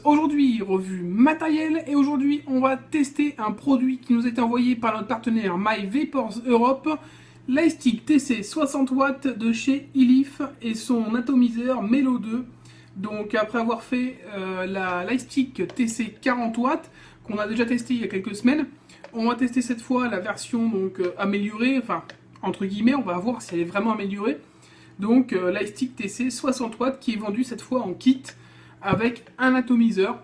aujourd'hui, revue matérielle, et aujourd'hui on va tester un produit qui nous a été envoyé par notre partenaire My Vapors Europe, l'iStick TC 60 watts de chez Ilif et son atomiseur Melo 2. Donc après avoir fait l'iStick TC 40 watts, qu'on a déjà testé il y a quelques semaines, on va tester cette fois la version donc améliorée, enfin entre guillemets, on va voir si elle est vraiment améliorée. Donc l'iStick TC 60 watts qui est vendu cette fois en kit avec un atomiseur.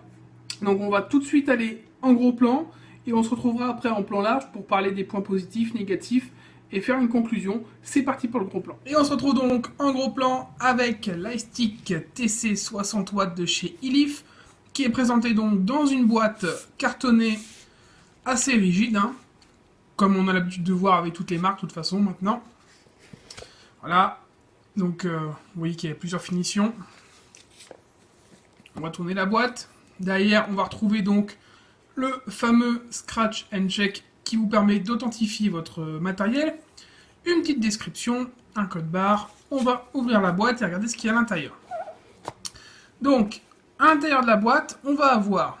Donc on va tout de suite aller en gros plan et on se retrouvera après en plan large pour parler des points positifs, négatifs et faire une conclusion. C'est parti pour le gros plan. Et on se retrouve donc en gros plan avec l'iStick TC 60 watts de chez Ilif qui est présenté donc dans une boîte cartonnée assez rigide, hein, comme on a l'habitude de voir avec toutes les marques de toute façon maintenant. Voilà, donc vous voyez qu'il y a plusieurs finitions. On va tourner la boîte. Derrière, on va retrouver donc le fameux Scratch and Check qui vous permet d'authentifier votre matériel. Une petite description, un code barre. On va ouvrir la boîte et regarder ce qu'il y a à l'intérieur. Donc, à l'intérieur de la boîte, on va avoir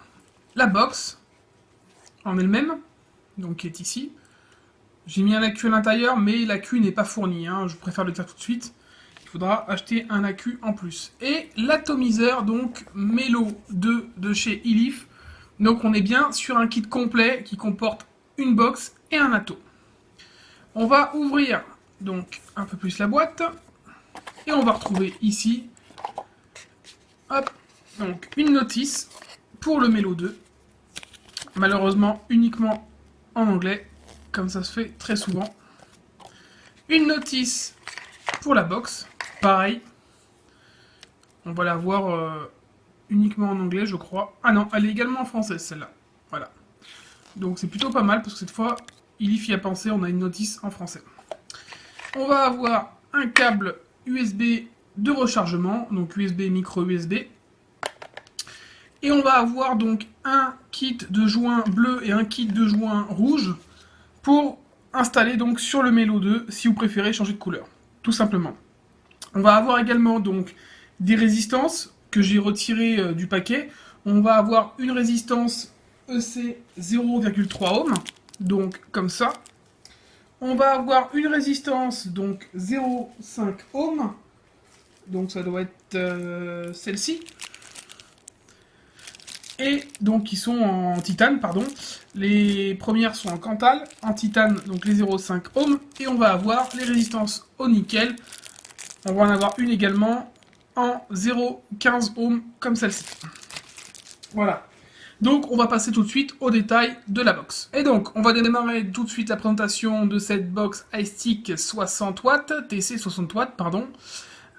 la box en elle-même, donc qui est ici. J'ai mis un accu à l'intérieur, mais l'accu n'est pas fourni, hein, je préfère le dire tout de suite. Il faudra acheter un accu en plus. Et l'atomiseur, donc Melo 2 de chez Ilif. Donc on est bien sur un kit complet qui comporte une box et un ato. On va ouvrir donc un peu plus la boîte. Et on va retrouver ici, hop, donc une notice pour le Melo 2. Malheureusement uniquement en anglais, comme ça se fait très souvent. Une notice pour la box. Pareil, on va la voir uniquement en anglais, je crois. Ah non, elle est également en français, celle-là. Voilà. Donc c'est plutôt pas mal, parce que cette fois, Ilif y a pensé, on a une notice en français. On va avoir un câble USB de rechargement, donc USB, micro USB. Et on va avoir donc un kit de joint bleu et un kit de joint rouge pour installer donc sur le Melo 2, si vous préférez changer de couleur, tout simplement. On va avoir également donc des résistances que j'ai retirées du paquet. On va avoir une résistance EC 0,3 ohm, donc comme ça. On va avoir une résistance donc 0,5 ohm, donc ça doit être celle-ci. Et donc qui sont en titane, pardon. Les premières sont en Cantal, en titane, donc les 0,5 ohm. Et on va avoir les résistances au nickel. On va en avoir une également en 0,15 ohm comme celle-ci. Voilà. Donc on va passer tout de suite aux détails de la box. Et donc on va démarrer tout de suite la présentation de cette box iStick 60 watts, TC 60 watts, pardon,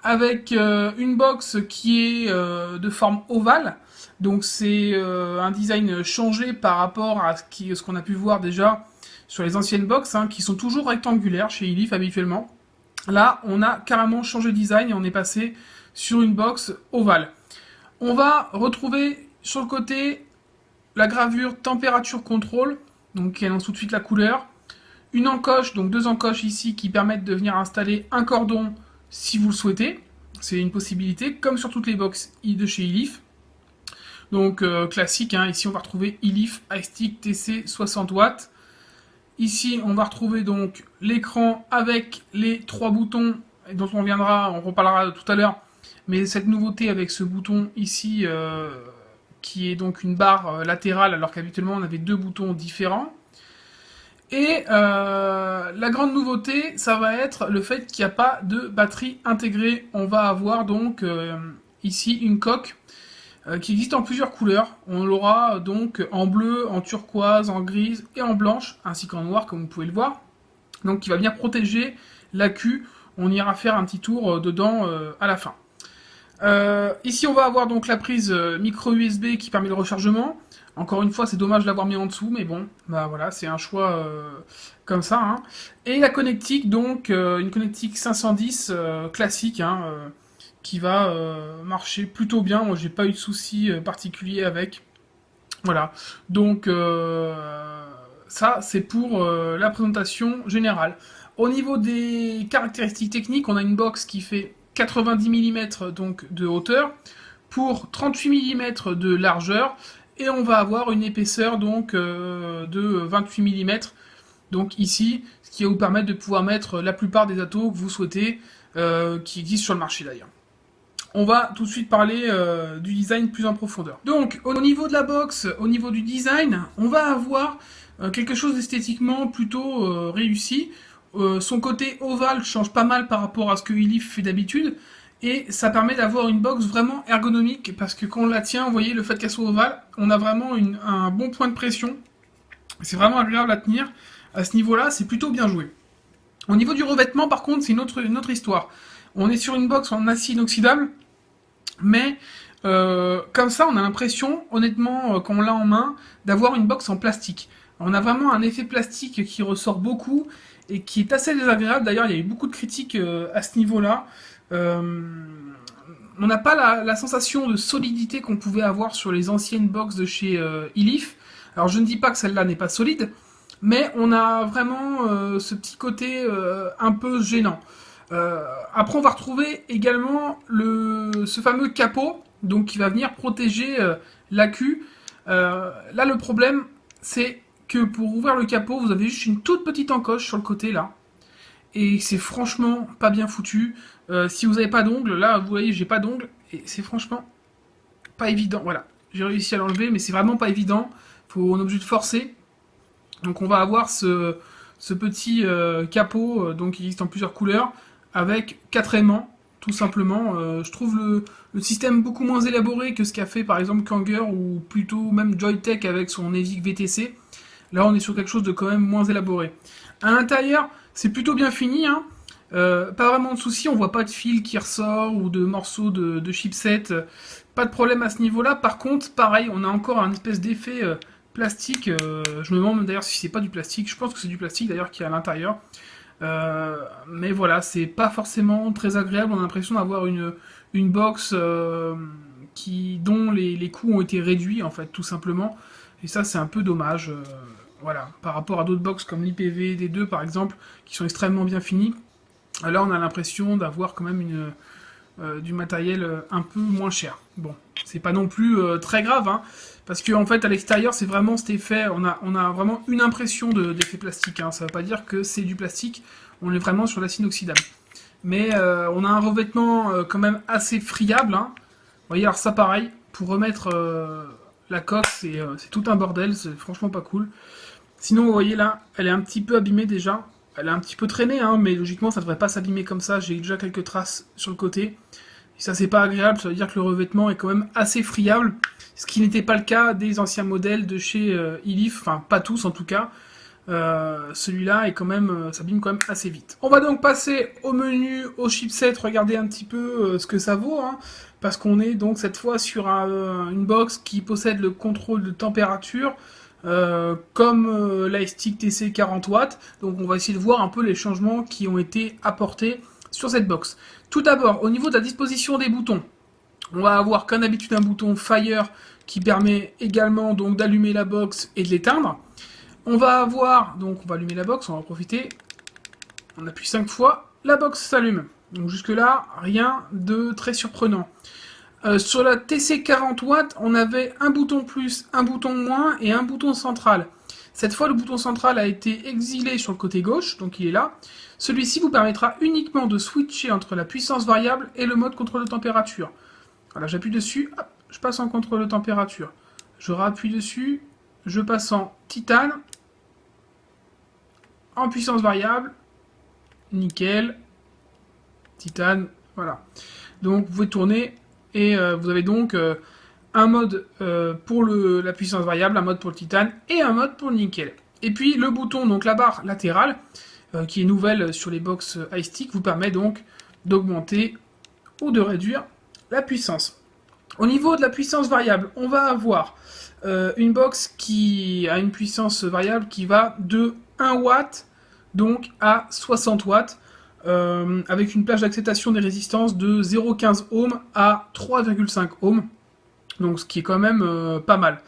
avec une box qui est de forme ovale. Donc c'est un design changé par rapport à ce qu'on a pu voir déjà sur les anciennes box, hein, qui sont toujours rectangulaires chez Ilif habituellement. Là, on a carrément changé de design et on est passé sur une box ovale. On va retrouver sur le côté la gravure température contrôle, donc qui annonce tout de suite la couleur. Une encoche, donc deux encoches ici qui permettent de venir installer un cordon si vous le souhaitez. C'est une possibilité, comme sur toutes les box de chez Ilif. Donc classique, hein. Ici on va retrouver Ilif iStick TC 60 watts. Ici, on va retrouver donc l'écran avec les trois boutons dont on reparlera tout à l'heure. Mais cette nouveauté avec ce bouton ici, qui est donc une barre latérale, alors qu'habituellement on avait deux boutons différents. Et la grande nouveauté, ça va être le fait qu'il n'y a pas de batterie intégrée. On va avoir donc ici une coque qui existe en plusieurs couleurs. On l'aura donc en bleu, en turquoise, en grise et en blanche, ainsi qu'en noir comme vous pouvez le voir. Donc qui va venir protéger l'accu. On ira faire un petit tour dedans à la fin. Ici on va avoir donc la prise micro USB qui permet le rechargement. Encore une fois c'est dommage de l'avoir mis en dessous, mais bon, bah voilà, c'est un choix comme ça, hein. Et la connectique, donc une connectique 510 classique, hein, qui va marcher plutôt bien. Moi j'ai pas eu de soucis particuliers avec. Voilà, donc ça c'est pour la présentation générale. Au niveau des caractéristiques techniques, on a une box qui fait 90 mm donc de hauteur, pour 38 mm de largeur, et on va avoir une épaisseur donc de 28 mm, donc ici, ce qui va vous permettre de pouvoir mettre la plupart des atos que vous souhaitez, qui existent sur le marché d'ailleurs. On va tout de suite parler du design plus en profondeur. Donc, au niveau de la box, au niveau du design, on va avoir quelque chose d'esthétiquement plutôt réussi. Son côté ovale change pas mal par rapport à ce que Elif fait d'habitude, et ça permet d'avoir une box vraiment ergonomique, parce que quand on la tient, vous voyez, le fait qu'elle soit ovale, on a vraiment un bon point de pression. C'est vraiment agréable à tenir. À ce niveau-là, c'est plutôt bien joué. Au niveau du revêtement, par contre, c'est une autre histoire. On est sur une box en acier inoxydable, mais comme ça, on a l'impression, honnêtement, quand on l'a en main, d'avoir une box en plastique. On a vraiment un effet plastique qui ressort beaucoup et qui est assez désagréable. D'ailleurs, il y a eu beaucoup de critiques à ce niveau-là. On n'a pas la sensation de solidité qu'on pouvait avoir sur les anciennes box de chez Elif. Alors, je ne dis pas que celle-là n'est pas solide, mais on a vraiment ce petit côté un peu gênant. Après, on va retrouver également ce fameux capot, donc qui va venir protéger l'accu. Là, le problème, c'est que pour ouvrir le capot, vous avez juste une toute petite encoche sur le côté là, et c'est franchement pas bien foutu. Si vous n'avez pas d'ongles, là, vous voyez, j'ai pas d'ongles, et c'est franchement pas évident. Voilà, j'ai réussi à l'enlever, mais c'est vraiment pas évident. On est obligé de forcer. Donc, on va avoir ce petit capot, donc qui existe en plusieurs couleurs, avec 4 aimants, tout simplement. Je trouve le système beaucoup moins élaboré que ce qu'a fait par exemple Kanger, ou plutôt même Joytech avec son Evic VTC. Là, on est sur quelque chose de quand même moins élaboré. À l'intérieur, c'est plutôt bien fini, hein. Pas vraiment de soucis, on voit pas de fil qui ressort ou de morceaux de chipset. Pas de problème à ce niveau-là. Par contre, pareil, on a encore un espèce d'effet plastique. Je me demande d'ailleurs si c'est pas du plastique. Je pense que c'est du plastique d'ailleurs qui est à l'intérieur. Mais voilà, c'est pas forcément très agréable. On a l'impression d'avoir une box dont les coûts ont été réduits, en fait, tout simplement. Et ça, c'est un peu dommage. Voilà, par rapport à d'autres box comme l'IPV D2 par exemple, qui sont extrêmement bien finis. Là, on a l'impression d'avoir quand même du matériel un peu moins cher. Bon, c'est pas non plus très grave, hein, parce qu'en fait, à l'extérieur, c'est vraiment cet effet, on a vraiment une impression d'effet plastique, hein. Ça veut pas dire que c'est du plastique, on est vraiment sur l'acier inoxydable. Mais on a un revêtement quand même assez friable, hein. Vous voyez, alors ça, pareil, pour remettre la coque, c'est tout un bordel, c'est franchement pas cool. Sinon, vous voyez là, elle est un petit peu abîmée déjà. Elle est un petit peu traînée, hein, mais logiquement, ça devrait pas s'abîmer comme ça. J'ai déjà quelques traces sur le côté. Et ça, c'est pas agréable. Ça veut dire que le revêtement est quand même assez friable. Ce qui n'était pas le cas des anciens modèles de chez Elif. Enfin, pas tous en tout cas. Celui-là est quand même, s'abîme quand même assez vite. On va donc passer au menu, au chipset. Regardez un petit peu ce que ça vaut, hein, parce qu'on est donc cette fois sur une box qui possède le contrôle de température. Comme l'iStick TC 40W, donc on va essayer de voir un peu les changements qui ont été apportés sur cette box. Tout d'abord, au niveau de la disposition des boutons, on va avoir comme d'habitude un bouton Fire qui permet également donc d'allumer la box et de l'éteindre. On va avoir, donc on va allumer la box, on va en profiter, on appuie 5 fois, la box s'allume. Donc jusque là, rien de très surprenant. Sur la TC 40W, on avait un bouton plus, un bouton moins et un bouton central. Cette fois, le bouton central a été exilé sur le côté gauche, donc il est là. Celui-ci vous permettra uniquement de switcher entre la puissance variable et le mode contrôle de température. Voilà, j'appuie dessus, hop, je passe en contrôle de température. Je rappuie dessus, je passe en titane, en puissance variable, nickel, titane, voilà. Donc vous pouvez tourner. Et vous avez donc un mode pour la puissance variable, un mode pour le titane et un mode pour le nickel. Et puis le bouton, donc la barre latérale, qui est nouvelle sur les box iStick, vous permet donc d'augmenter ou de réduire la puissance. Au niveau de la puissance variable, on va avoir une box qui a une puissance variable qui va de 1 watt donc à 60 watts. Avec une plage d'acceptation des résistances de 0,15 ohms à 3,5 ohms, donc ce qui est quand même pas mal.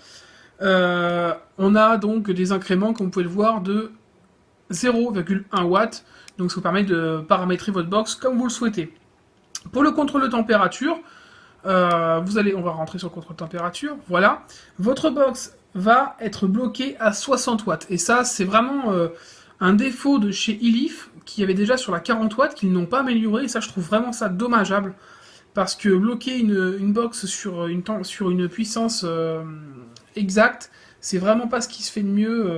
On a donc des incréments, comme vous pouvez le voir, de 0,1 watts, donc ça vous permet de paramétrer votre box comme vous le souhaitez. Pour le contrôle de température, on va rentrer sur le contrôle température, voilà. Votre box va être bloquée à 60 watts. Et ça, c'est vraiment un défaut de chez Elif, qui avait déjà sur la 40 watts, qu'ils n'ont pas amélioré. Et ça, je trouve vraiment ça dommageable. Parce que bloquer une box sur une puissance exacte, c'est vraiment pas ce qui se fait de mieux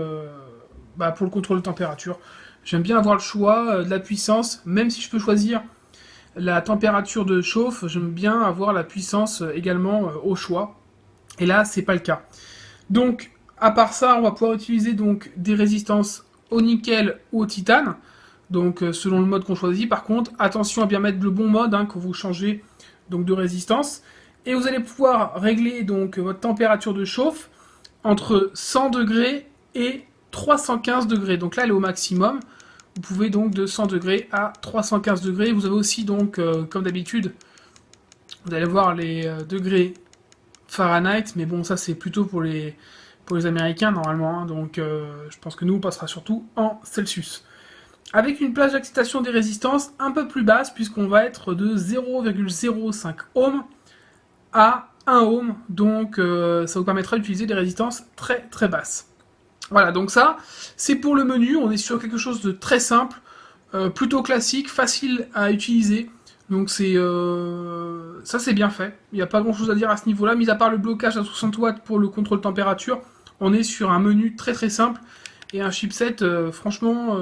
pour le contrôle de température. J'aime bien avoir le choix de la puissance, même si je peux choisir la température de chauffe, j'aime bien avoir la puissance également au choix. Et là, c'est pas le cas. Donc, à part ça, on va pouvoir utiliser donc des résistances au nickel ou au titane. Donc, selon le mode qu'on choisit. Par contre, attention à bien mettre le bon mode quand vous changez donc de résistance. Et vous allez pouvoir régler donc votre température de chauffe entre 100 degrés et 315 degrés. Donc là, elle est au maximum. Vous pouvez donc de 100 degrés à 315 degrés. Vous avez aussi donc, comme d'habitude, vous allez voir les degrés Fahrenheit, mais bon, ça c'est plutôt pour les Américains normalement, hein, donc je pense que nous on passera surtout en Celsius. Avec une plage d'excitation des résistances un peu plus basse, puisqu'on va être de 0,05 ohms à 1 ohm, donc ça vous permettra d'utiliser des résistances très très basses. Voilà, donc ça, c'est pour le menu, on est sur quelque chose de très simple, plutôt classique, facile à utiliser. Donc ça c'est bien fait, il n'y a pas grand chose à dire à ce niveau là, mis à part le blocage à 60 watts pour le contrôle température, on est sur un menu très très simple et un chipset franchement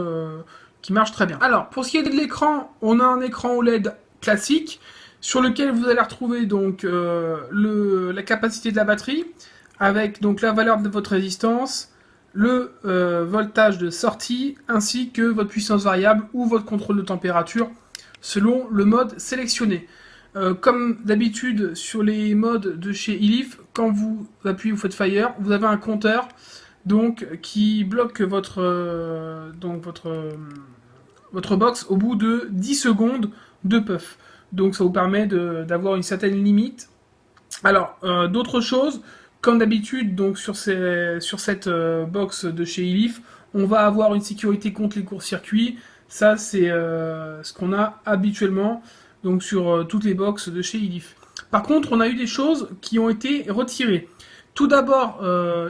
qui marche très bien. Alors pour ce qui est de l'écran, on a un écran OLED classique sur lequel vous allez retrouver donc la capacité de la batterie avec donc la valeur de votre résistance, le voltage de sortie ainsi que votre puissance variable ou votre contrôle de température selon le mode sélectionné. Comme d'habitude sur les modes de chez Elif, quand vous appuyez, vous faites Fire, vous avez un compteur donc qui bloque votre box au bout de 10 secondes de puff. Donc ça vous permet d'avoir une certaine limite. Alors, d'autres choses, comme d'habitude, donc sur cette box de chez Elif, on va avoir une sécurité contre les courts-circuits. Ça, c'est ce qu'on a habituellement donc sur toutes les box de chez Elif. Par contre, on a eu des choses qui ont été retirées. Tout d'abord,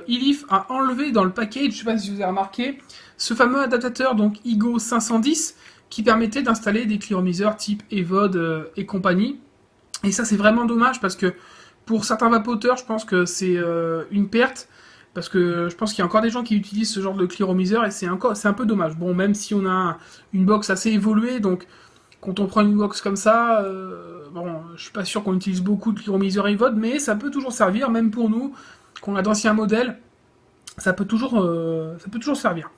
Elif a enlevé dans le package, je ne sais pas si vous avez remarqué, ce fameux adaptateur donc IGO 510 qui permettait d'installer des clearomiseurs type EVOD et compagnie. Et ça, c'est vraiment dommage parce que pour certains vapoteurs, je pense que c'est une perte. Parce que je pense qu'il y a encore des gens qui utilisent ce genre de clearomiseur et c'est un peu dommage. Bon, même si on a une box assez évoluée, donc quand on prend une box comme ça, bon, je suis pas sûr qu'on utilise beaucoup de clearomiseur EVOD, mais ça peut toujours servir, même pour nous, qu'on a d'anciens modèles, ça peut toujours servir.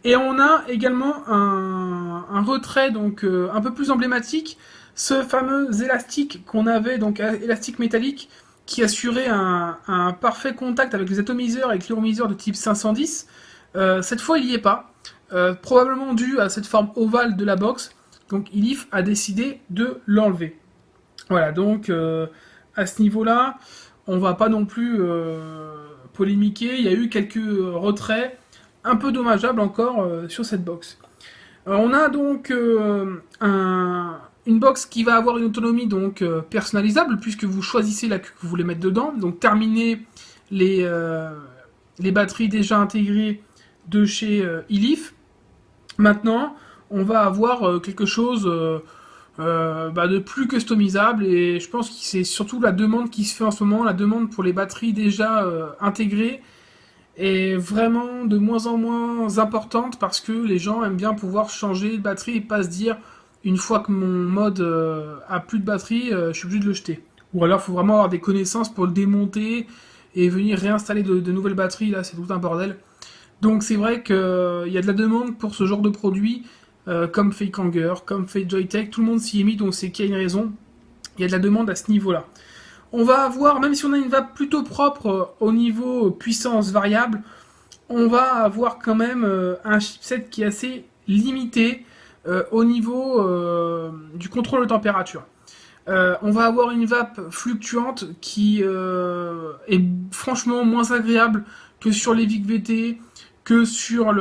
Et on a également un retrait donc un peu plus emblématique, ce fameux élastique qu'on avait, donc élastique métallique, qui assurait un parfait contact avec les atomiseurs et les clearomiseurs de type 510. Cette fois, il n'y est pas. Probablement dû à cette forme ovale de la box. Donc, Elif a décidé de l'enlever. Voilà, donc, à ce niveau-là, on va pas non plus polémiquer. Il y a eu quelques retraits un peu dommageables encore sur cette box. On a donc une box qui va avoir une autonomie donc personnalisable puisque vous choisissez la queue que vous voulez mettre dedans. Donc terminer les batteries déjà intégrées de chez Elif. Maintenant, on va avoir quelque chose de plus customisable et je pense que c'est surtout la demande qui se fait en ce moment, la demande pour les batteries déjà intégrées est vraiment de moins en moins importante parce que les gens aiment bien pouvoir changer de batterie et pas se dire une fois que mon mode a plus de batterie, je suis obligé de le jeter. Ou alors il faut vraiment avoir des connaissances pour le démonter et venir réinstaller de nouvelles batteries, là c'est tout un bordel. Donc c'est vrai qu'il y a de la demande pour ce genre de produits, comme fait Kanger, comme fait Joytech, tout le monde s'y est mis, donc c'est qu'il y a une raison. Il y a de la demande à ce niveau-là. On va avoir, même si on a une vape plutôt propre au niveau puissance variable, on va avoir quand même un chipset qui est assez limité au niveau du contrôle de température. On va avoir une vape fluctuante qui est franchement moins agréable que sur les VIC-VT, que sur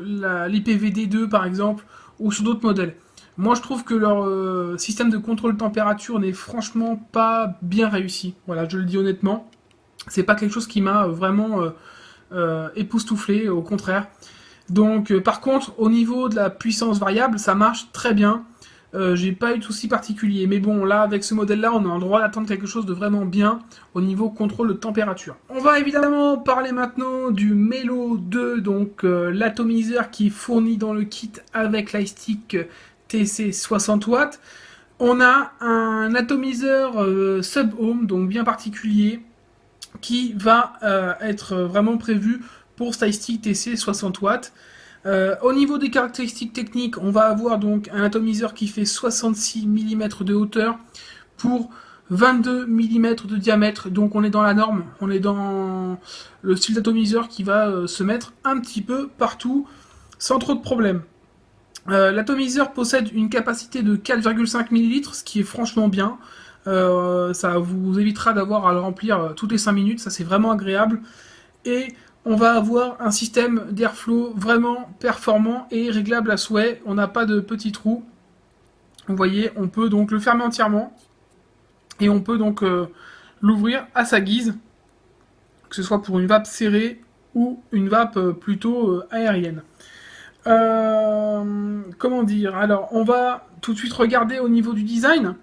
l'IPVD2 par exemple, ou sur d'autres modèles. Moi, je trouve que leur système de contrôle de température n'est franchement pas bien réussi. Voilà, je le dis honnêtement. C'est pas quelque chose qui m'a vraiment époustouflé, au contraire. Donc, par contre, au niveau de la puissance variable, ça marche très bien. J'ai pas eu de soucis particuliers. Mais bon, là, avec ce modèle-là, on a le droit d'attendre quelque chose de vraiment bien au niveau contrôle de température. On va évidemment parler maintenant du Melo 2, donc l'atomiseur qui est fourni dans le kit avec l'iStick TC 60 watts. On a un atomiseur sub-ohm, donc bien particulier, qui va être vraiment prévu pour cet iStick TC 60 watts. Au niveau des caractéristiques techniques, on va avoir donc un atomiseur qui fait 66 mm de hauteur pour 22 mm de diamètre, donc on est dans la norme, on est dans le style d'atomiseur qui va se mettre un petit peu partout sans trop de problèmes. L'atomiseur possède une capacité de 4,5 ml, ce qui est franchement bien. Ça vous évitera d'avoir à le remplir toutes les 5 minutes, ça c'est vraiment agréable. Et on va avoir un système d'airflow vraiment performant et réglable à souhait. On n'a pas de petits trous. Vous voyez, on peut donc le fermer entièrement. Et on peut donc l'ouvrir à sa guise. Que ce soit pour une vape serrée ou une vape plutôt aérienne. Comment dire? Alors, on va tout de suite regarder au niveau du design.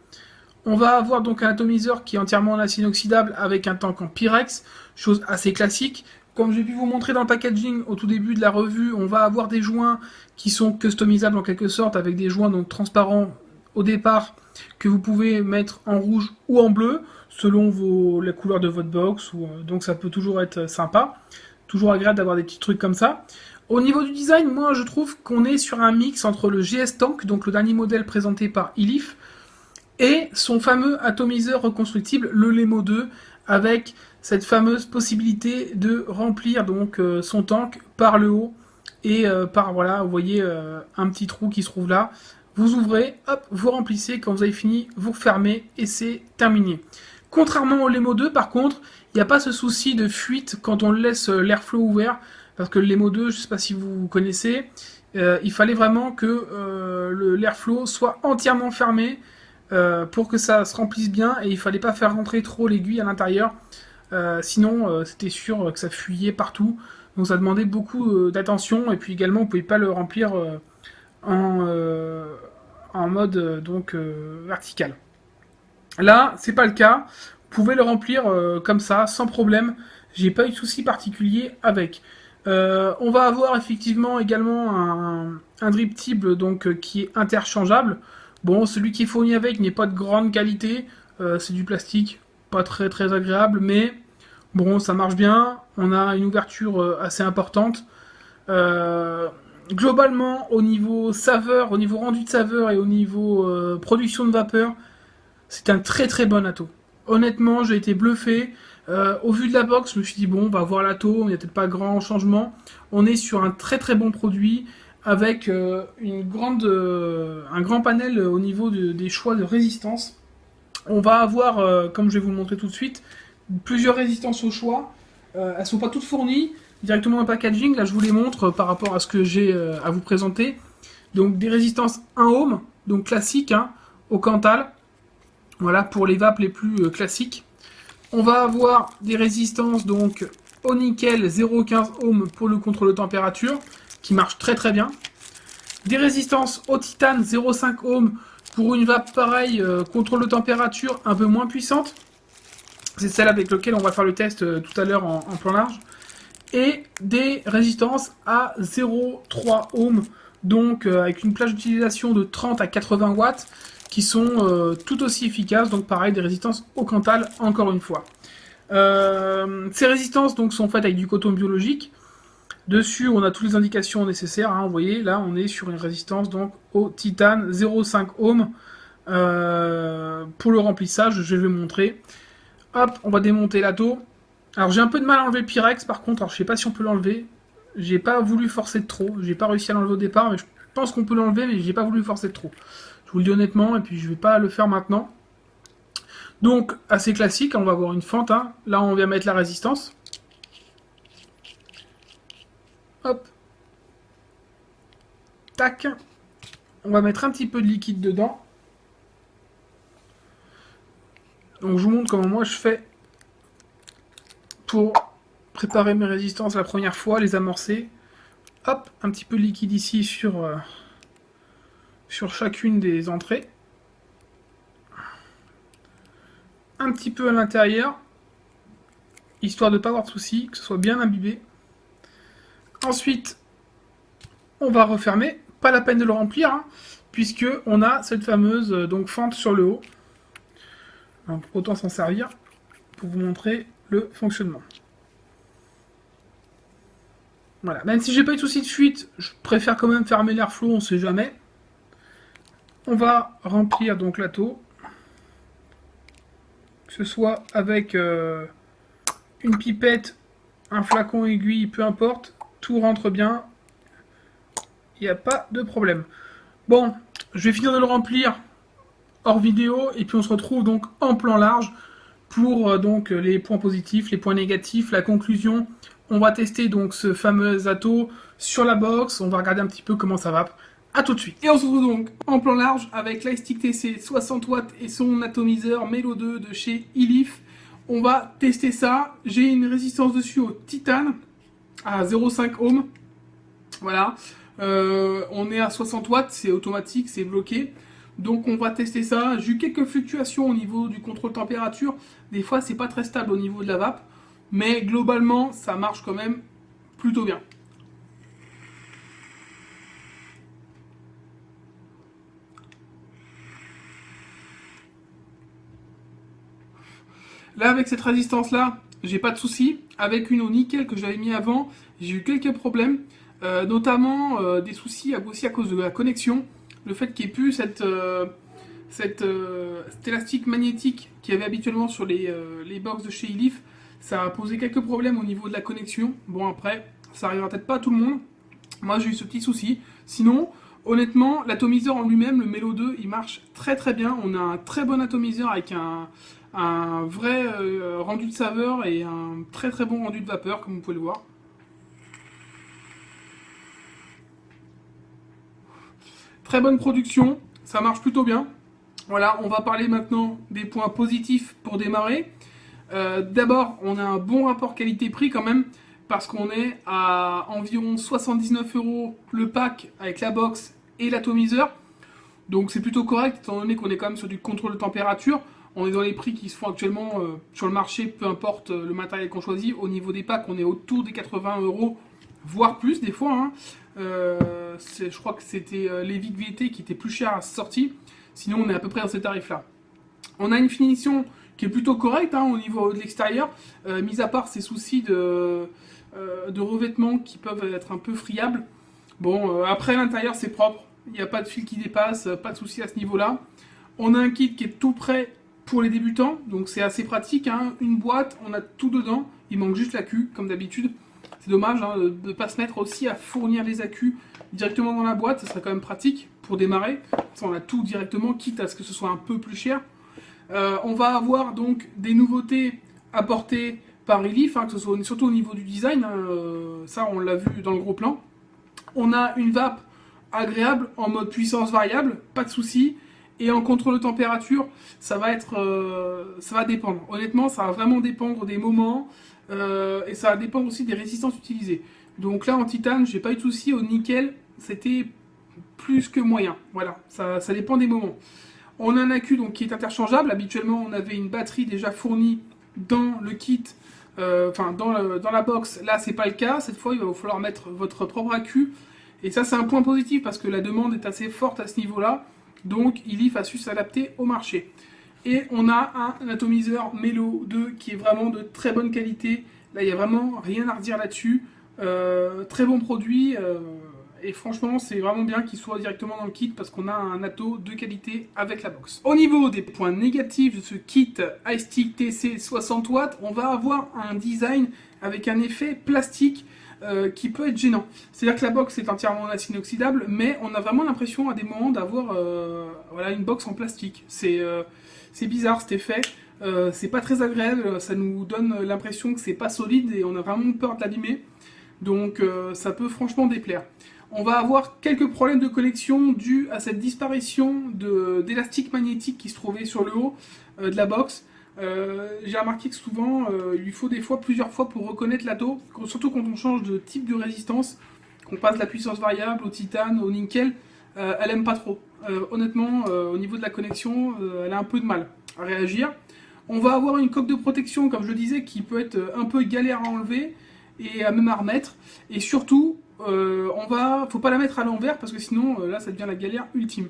On va avoir donc un atomiseur qui est entièrement en acier inoxydable avec un tank en Pyrex, chose assez classique. Comme j'ai pu vous montrer dans le packaging au tout début de la revue, on va avoir des joints qui sont customisables en quelque sorte, avec des joints donc transparents au départ que vous pouvez mettre en rouge ou en bleu, selon la couleur de votre box, donc ça peut toujours être sympa. Toujours agréable d'avoir des petits trucs comme ça. Au niveau du design, moi je trouve qu'on est sur un mix entre le GS Tank, donc le dernier modèle présenté par Elif, et son fameux atomiseur reconstructible, le Lemo 2, avec cette fameuse possibilité de remplir donc son tank par le haut et par, voilà, vous voyez un petit trou qui se trouve là. Vous ouvrez, hop, vous remplissez, quand vous avez fini, vous refermez et c'est terminé. Contrairement au Lemo 2, par contre, il n'y a pas ce souci de fuite quand on laisse l'airflow ouvert, parce que le Lemo 2, je ne sais pas si vous connaissez, il fallait vraiment que l'airflow soit entièrement fermé pour que ça se remplisse bien, et il fallait pas faire rentrer trop l'aiguille à l'intérieur, sinon c'était sûr que ça fuyait partout, donc ça demandait beaucoup d'attention, et puis également on pouvait pas le remplir en mode vertical. Là, c'est pas le cas, vous pouvez le remplir comme ça, sans problème, j'ai pas eu de souci particulier avec. On va avoir effectivement également un drip tip donc, qui est interchangeable. Bon, celui qui est fourni avec n'est pas de grande qualité, c'est du plastique, pas très très agréable, mais bon, ça marche bien, on a une ouverture assez importante. Globalement, au niveau saveur, au niveau rendu de saveur et au niveau production de vapeur, c'est un très très bon ato. Honnêtement, j'ai été bluffé. Au vu de la box, je me suis dit bon, on va voir l'ato, il n'y a peut-être pas grand changement. On est sur un très très bon produit avec un grand panel au niveau des choix de résistance. On va avoir, comme je vais vous le montrer tout de suite, plusieurs résistances au choix. Elles ne sont pas toutes fournies directement dans le packaging. Là, je vous les montre par rapport à ce que j'ai à vous présenter. Donc des résistances 1 ohm, donc classiques, hein, au Cantal. Voilà, pour les vapes les plus classiques. On va avoir des résistances donc au nickel 0,15 ohm pour le contrôle de température, qui marche très très bien. Des résistances au titane 0,5 ohm pour une vape pareille, contrôle de température un peu moins puissante. C'est celle avec laquelle on va faire le test tout à l'heure en plan large. Et des résistances à 0,3 ohm, donc avec une plage d'utilisation de 30 à 80 watts, qui sont tout aussi efficaces, donc pareil, des résistances au Cantal, encore une fois. Ces résistances donc, sont faites avec du coton biologique. Dessus, on a toutes les indications nécessaires, hein, vous voyez, là, on est sur une résistance donc, au titane 0,5 ohm. Pour le remplissage, je vais vous montrer. Hop, on va démonter l'ato. Alors, j'ai un peu de mal à enlever le Pyrex, par contre, alors, je sais pas si on peut l'enlever. J'ai pas voulu forcer de trop, j'ai pas réussi à l'enlever au départ, mais je pense qu'on peut l'enlever, mais j'ai pas voulu forcer de trop. Je vous le dis honnêtement, et puis je vais pas le faire maintenant. Donc, assez classique, on va avoir une fente. Hein. Là, on vient mettre la résistance. Hop. Tac. On va mettre un petit peu de liquide dedans. Donc je vous montre comment moi je fais pour préparer mes résistances la première fois, les amorcer. Hop, un petit peu de liquide ici sur chacune des entrées. Un petit peu à l'intérieur, histoire de ne pas avoir de soucis, que ce soit bien imbibé. Ensuite, on va refermer. Pas la peine de le remplir, hein, puisque on a cette fameuse donc fente sur le haut. Donc, autant s'en servir pour vous montrer le fonctionnement. Voilà, même si j'ai pas eu de souci de fuite, je préfère quand même fermer l'airflow, on sait jamais. On va remplir donc l'atto, que ce soit avec une pipette, un flacon aiguille, peu importe, tout rentre bien, il n'y a pas de problème. Bon, je vais finir de le remplir hors vidéo, et puis on se retrouve donc en plan large pour donc les points positifs, les points négatifs, la conclusion. On va tester donc ce fameux atto sur la box, on va regarder un petit peu comment ça va. A tout de suite. Et on se retrouve donc en plan large avec l'iStick TC 60 watts et son atomiseur Melo 2 de chez Elif. On va tester ça. J'ai une résistance dessus au titane à 0,5 ohm. Voilà. On est à 60 watts, c'est automatique, c'est bloqué. Donc on va tester ça. J'ai eu quelques fluctuations au niveau du contrôle température. Des fois c'est pas très stable au niveau de la vape. Mais globalement ça marche quand même plutôt bien. Là avec cette résistance là, j'ai pas de souci. Avec une au nickel que j'avais mis avant, j'ai eu quelques problèmes. Notamment des soucis aussi à cause de la connexion. Le fait qu'il n'y ait plus cet élastique magnétique qu'il y avait habituellement sur les box de chez Elif, ça a posé quelques problèmes au niveau de la connexion. Bon après, ça arrivera peut-être pas à tout le monde. Moi j'ai eu ce petit souci. Sinon, honnêtement, l'atomiseur en lui-même, le Melo 2, il marche très très bien. On a un très bon atomiseur avec un vrai rendu de saveur et un très très bon rendu de vapeur, comme vous pouvez le voir. Très bonne production, ça marche plutôt bien. Voilà, on va parler maintenant des points positifs pour démarrer. D'abord, on a un bon rapport qualité-prix quand même, parce qu'on est à environ 79 € le pack avec la box et l'atomiseur. Donc c'est plutôt correct, étant donné qu'on est quand même sur du contrôle de température. On est dans les prix qui se font actuellement sur le marché, peu importe le matériel qu'on choisit. Au niveau des packs, on est autour des 80 €, voire plus des fois, hein. Je crois que c'était l'Evic VT qui était plus cher à sa sortie. Sinon, on est à peu près dans ces tarifs-là. On a une finition qui est plutôt correcte hein, au niveau de l'extérieur, mis à part ces soucis de revêtement qui peuvent être un peu friables. Bon, après, l'intérieur, c'est propre. Il n'y a pas de fil qui dépasse, pas de soucis à ce niveau-là. On a un kit qui est tout prêt pour les débutants, donc c'est assez pratique. Hein. Une boîte, on a tout dedans. Il manque juste la queue, comme d'habitude. C'est dommage hein, de ne pas se mettre aussi à fournir les accus directement dans la boîte, ça serait quand même pratique pour démarrer. Ça, on a tout directement, quitte à ce que ce soit un peu plus cher. On va avoir donc des nouveautés apportées par Elif, hein, que ce soit surtout au niveau du design, hein, ça on l'a vu dans le gros plan. On a une vape agréable en mode puissance variable, pas de souci. Et en contrôle de température, ça va dépendre. Honnêtement, ça va vraiment dépendre des moments. Et ça va dépendre aussi des résistances utilisées. Donc là en titane, j'ai pas eu de souci. Au nickel, c'était plus que moyen. Voilà, ça dépend des moments. On a un accu donc, qui est interchangeable. Habituellement, on avait une batterie déjà fournie dans le kit, dans la box. Là, c'est pas le cas. Cette fois, il va vous falloir mettre votre propre accu. Et ça, c'est un point positif parce que la demande est assez forte à ce niveau-là. Donc, Elif a su s'adapter au marché. Et on a un atomiseur Melo 2 qui est vraiment de très bonne qualité. Là, il n'y a vraiment rien à redire là-dessus. Très bon produit. Et franchement, c'est vraiment bien qu'il soit directement dans le kit parce qu'on a un atto de qualité avec la box. Au niveau des points négatifs de ce kit iStick TC 60 watts, on va avoir un design avec un effet plastique qui peut être gênant. C'est-à-dire que la box est entièrement en acier inoxydable, mais on a vraiment l'impression à des moments d'avoir voilà, une box en plastique. C'est bizarre cet effet, c'est pas très agréable, ça nous donne l'impression que c'est pas solide et on a vraiment peur de l'abîmer. Donc ça peut franchement déplaire. On va avoir quelques problèmes de connexion dus à cette disparition d'élastique magnétique qui se trouvait sur le haut de la box. J'ai remarqué que souvent, il lui faut des fois plusieurs fois pour reconnaître l'atto, surtout quand on change de type de résistance, qu'on passe de la puissance variable au titane, au nickel, elle aime pas trop. Honnêtement, au niveau de la connexion, elle a un peu de mal à réagir. On va avoir une coque de protection, comme je le disais, qui peut être un peu galère à enlever et même à remettre. Et surtout, faut pas la mettre à l'envers parce que sinon, là, ça devient la galère ultime.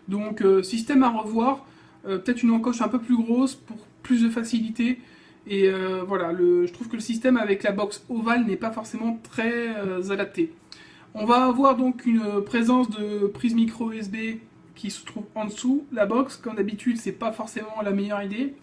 Donc, système à revoir, peut-être une encoche un peu plus grosse pour plus de facilité. Et voilà, je trouve que le système avec la box ovale n'est pas forcément très adapté. On va avoir donc une présence de prise micro USB qui se trouve en dessous la box. Comme d'habitude, c'est pas forcément la meilleure idée.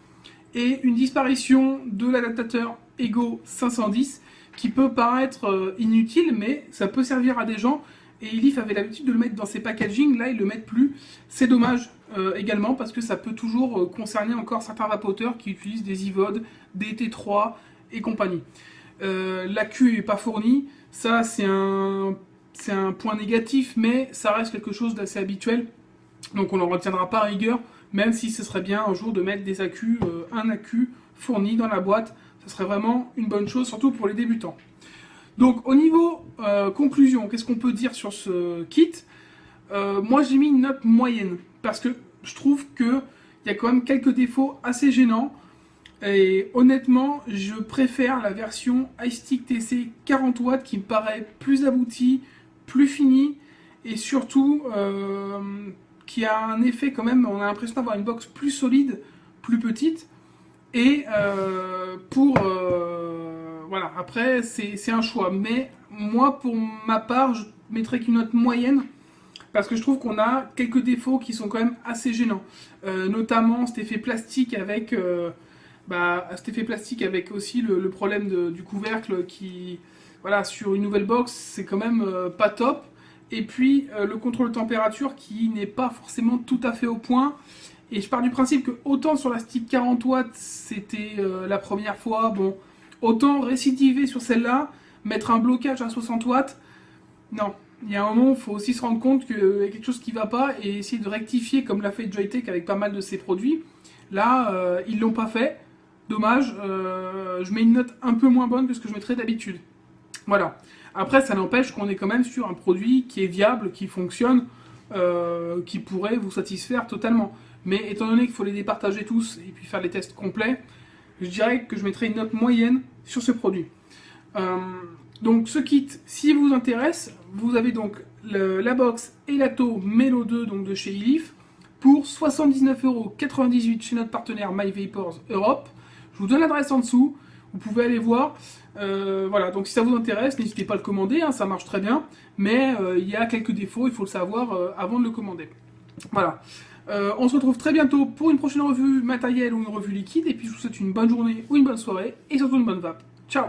Et une disparition de l'adaptateur Ego 510 qui peut paraître inutile, mais ça peut servir à des gens. Et Elif avait l'habitude de le mettre dans ses packaging, là ils le mettent plus. C'est dommage également parce que ça peut toujours concerner encore certains vapoteurs qui utilisent des iVod, des T3 et compagnie. L'AQ n'est pas fourni, ça c'est un point négatif, mais ça reste quelque chose d'assez habituel. Donc on n'en retiendra pas à rigueur, même si ce serait bien un jour de mettre des AQ, un AQ fourni dans la boîte. Ce serait vraiment une bonne chose, surtout pour les débutants. Donc au niveau conclusion, qu'est-ce qu'on peut dire sur ce kit? Moi j'ai mis une note moyenne, parce que je trouve qu'il y a quand même quelques défauts assez gênants. Et honnêtement, je préfère la version iStick TC 40 watts qui me paraît plus aboutie, plus finie, et surtout qui a un effet quand même, on a l'impression d'avoir une box plus solide, plus petite. Et voilà, après c'est un choix, mais moi pour ma part je mettrais qu'une note moyenne parce que je trouve qu'on a quelques défauts qui sont quand même assez gênants, notamment cet effet plastique avec aussi le problème du couvercle qui, voilà, sur une nouvelle box c'est quand même pas top, et puis le contrôle de température qui n'est pas forcément tout à fait au point. Et je pars du principe que autant sur la stick 40 watts c'était la première fois, bon, autant récidiver sur celle-là, mettre un blocage à 60 watts, non. Il y a un moment, il faut aussi se rendre compte qu'il y a quelque chose qui ne va pas et essayer de rectifier comme l'a fait Joyetech avec pas mal de ses produits. Là, ils ne l'ont pas fait. Dommage, je mets une note un peu moins bonne que ce que je mettrais d'habitude. Voilà. Après, ça n'empêche qu'on est quand même sur un produit qui est viable, qui fonctionne, qui pourrait vous satisfaire totalement. Mais étant donné qu'il faut les départager tous et puis faire les tests complets, je dirais que je mettrai une note moyenne sur ce produit. Donc ce kit, s'il vous intéresse, vous avez donc la box et l'atto Melo 2 donc de chez Elif pour 79,98 € chez notre partenaire MyVapors Europe. Je vous donne l'adresse en dessous, vous pouvez aller voir. Voilà, donc si ça vous intéresse, n'hésitez pas à le commander, hein, ça marche très bien. Mais il y a quelques défauts, il faut le savoir avant de le commander. Voilà. On se retrouve très bientôt pour une prochaine revue matérielle ou une revue liquide. Et puis je vous souhaite une bonne journée ou une bonne soirée. Et surtout une bonne vape. Ciao!